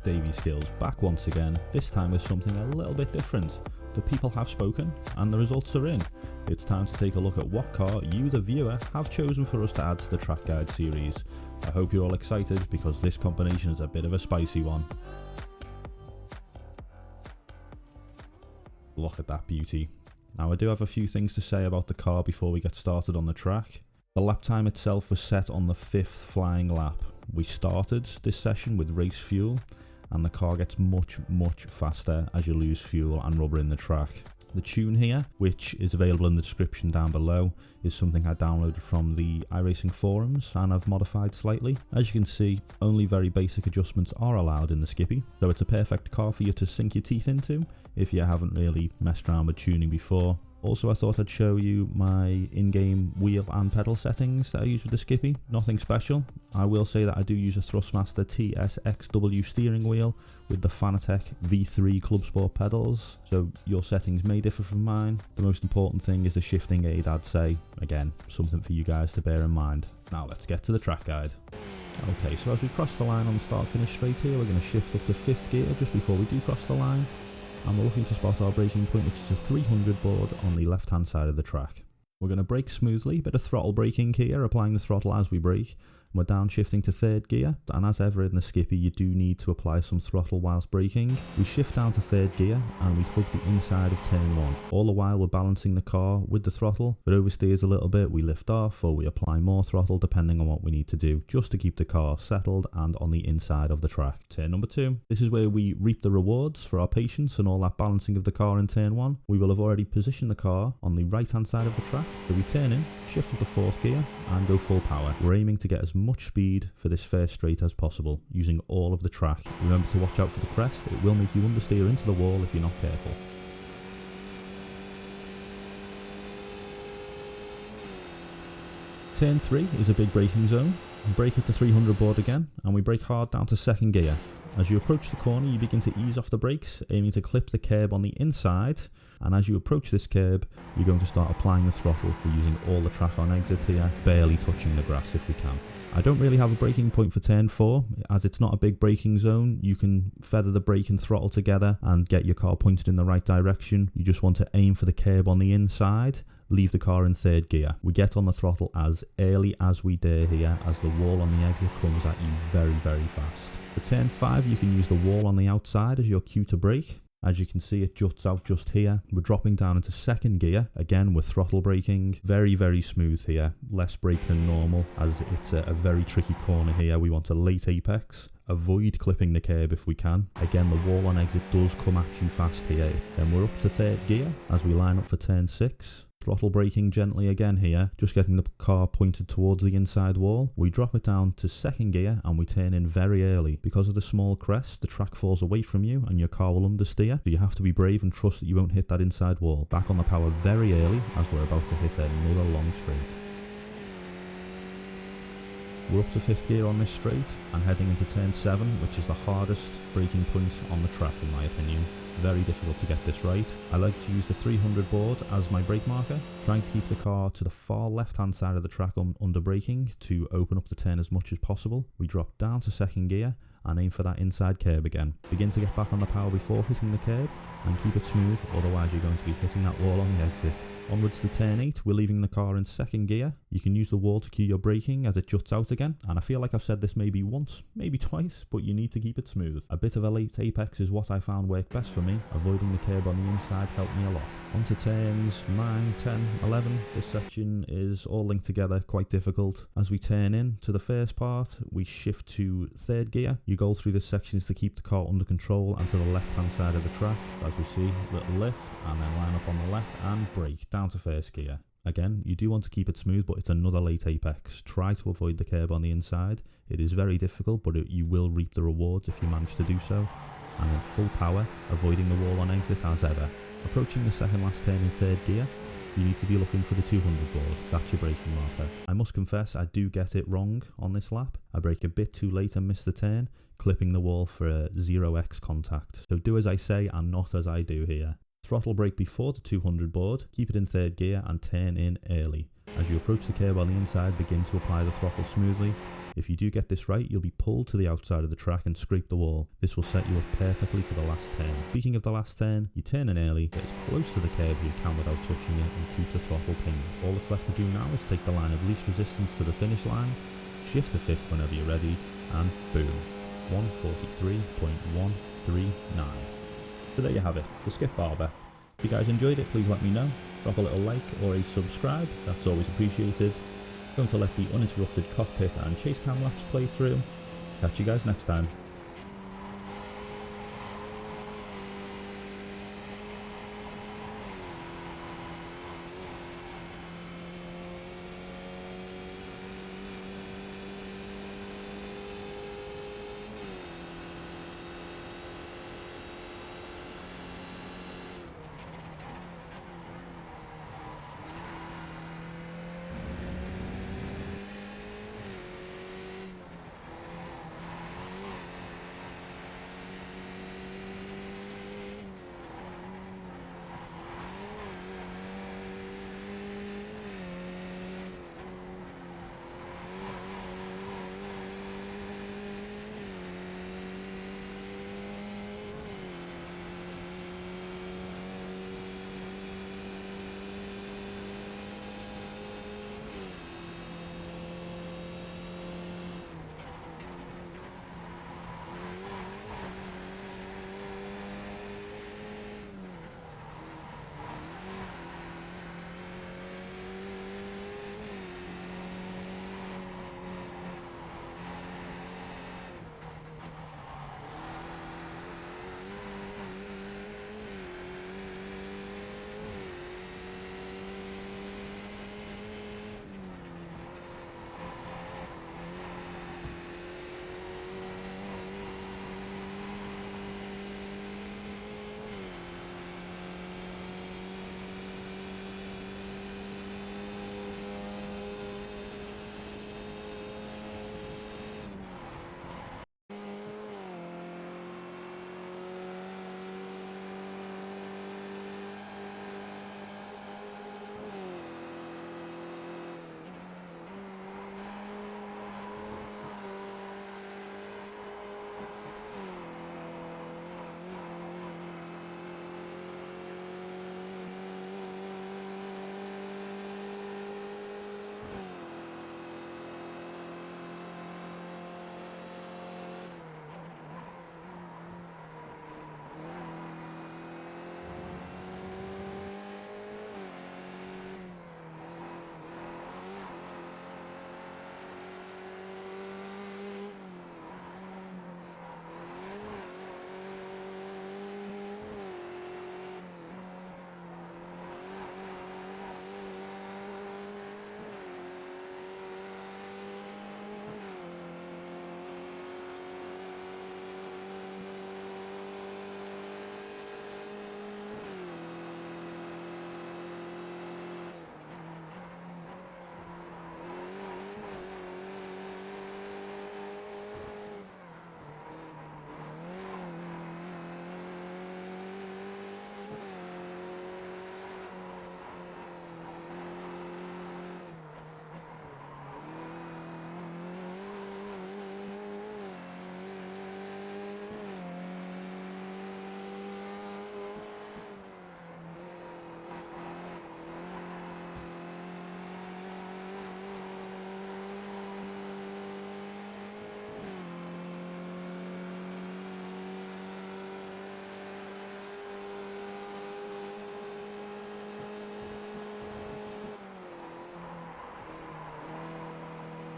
Daveyskills back once again, this time with something a little bit different. The people have spoken and the results are in. It's time to take a look at what car you, the viewer, have chosen for us to add to the track guide series. I hope you're all excited because this combination is a bit of a spicy one. Look at that beauty. Now I do have a few things to say about the car before we get started on the track. The lap time itself was set on the 5th flying lap. We started this session with race fuel and the car gets much faster as you lose fuel and rubber in the track. The tune here, which is available in the description down below, is something I downloaded from the iRacing forums and I've modified slightly. As you can see, only very basic adjustments are allowed in the Skippy, so it's a perfect car for you to sink your teeth into if you haven't really messed around with tuning before. Also, I thought I'd show you my in-game wheel and pedal settings that I use with the Skippy. Nothing special. I will say that I do use a Thrustmaster TSXW steering wheel with the Fanatec V3 Club Sport pedals, so your settings may differ from mine. The most important thing is the shifting aid, I'd say. Again, something for you guys to bear in mind. Now let's get to the track guide. Okay, so as we cross the line on the start-finish straight here, we're going to shift up to 5th gear just before we do cross the line. And we're looking to spot our braking point, which is a 300 board on the left hand side of the track. We're going to brake smoothly, bit of throttle braking here, applying the throttle as we brake. We're downshifting to 3rd gear, and as ever in the Skippy you do need to apply some throttle whilst braking. We shift down to 3rd gear and we hug the inside of turn 1. All the while we're balancing the car with the throttle. If it oversteers a little bit, we lift off or we apply more throttle depending on what we need to do, just to keep the car settled and on the inside of the track. Turn number 2. This is where we reap the rewards for our patience and all that balancing of the car in turn 1. We will have already positioned the car on the right hand side of the track, so we turn in, shift up to 4th gear and go full power. We're aiming to get as much speed for this first straight as possible, using all of the track. Remember to watch out for the crest, it will make you understeer into the wall if you're not careful. Turn 3 is a big braking zone. We brake at the 300 board again and we brake hard down to 2nd gear. As you approach the corner you begin to ease off the brakes, aiming to clip the curb on the inside, and as you approach this curb you're going to start applying the throttle. We're using all the track on exit here, barely touching the grass if we can. I don't really have a braking point for turn 4, as it's not a big braking zone. You can feather the brake and throttle together and get your car pointed in the right direction. You just want to aim for the curb on the inside, leave the car in 3rd gear. We get on the throttle as early as we dare here, as the wall on the exit comes at you very fast. For turn 5 you can use the wall on the outside as your cue to brake. As you can see it juts out just here. We're dropping down into 2nd gear, again with throttle braking. Very smooth here, less brake than normal as it's a very tricky corner here. We want a late apex. Avoid clipping the curb if we can. Again, the wall on exit does come at you fast here. Then we're up to 3rd gear as we line up for turn 6. Throttle braking gently again here, just getting the car pointed towards the inside wall. We drop it down to 2nd gear and we turn in very early. Because of the small crest, the track falls away from you and your car will understeer, so you have to be brave and trust that you won't hit that inside wall. Back on the power very early as we're about to hit another long straight. We're up to 5th gear on this straight and heading into turn 7, which is the hardest braking point on the track in my opinion. Very difficult to get this right. I like to use the 300 board as my brake marker, trying to keep the car to the far left hand side of the track under braking to open up the turn as much as possible. We drop down to 2nd gear and aim for that inside curb again. Begin to get back on the power before hitting the curb and keep it smooth, otherwise you're going to be hitting that wall on the exit. Onwards to turn 8, we're leaving the car in 2nd gear. You can use the wall to cue your braking as it juts out again, and I feel like I've said this maybe once, maybe twice, but you need to keep it smooth. A bit of a late apex is what I found worked best for me. Avoiding the curb on the inside helped me a lot. On to turns 9, 10, 11. This section is all linked together, quite difficult. As we turn in to the first part, we shift to 3rd gear. Your goal through this section is to keep the car under control and to the left hand side of the track. As we see, little lift and then line up on the left and brake down to 1st gear. Again, you do want to keep it smooth, but it's another late apex. Try to avoid the curb on the inside. It is very difficult, but you will reap the rewards if you manage to do so. And then full power, avoiding the wall on exit as ever. Approaching the 2nd last turn in 3rd gear, you need to be looking for the 200 board. That's your braking marker. I must confess I do get it wrong on this lap. I brake a bit too late and miss the turn, clipping the wall for a 0x contact. So do as I say and not as I do here. Throttle brake before the 200 board, keep it in 3rd gear and turn in early. As you approach the curb on the inside, begin to apply the throttle smoothly. If you do get this right, you'll be pulled to the outside of the track and scrape the wall. This will set you up perfectly for the last turn. Speaking of the last turn, you turn in early, get as close to the curb as you can without touching it, and keep the throttle pinned. All that's left to do now is take the line of least resistance to the finish line, shift to 5th whenever you're ready, and boom, 143.139. So there you have it, the Skip Barber. If you guys enjoyed it, please let me know. Drop a little like or a subscribe, that's always appreciated. Going to let the uninterrupted cockpit and chase cam laps play through. Catch you guys next time.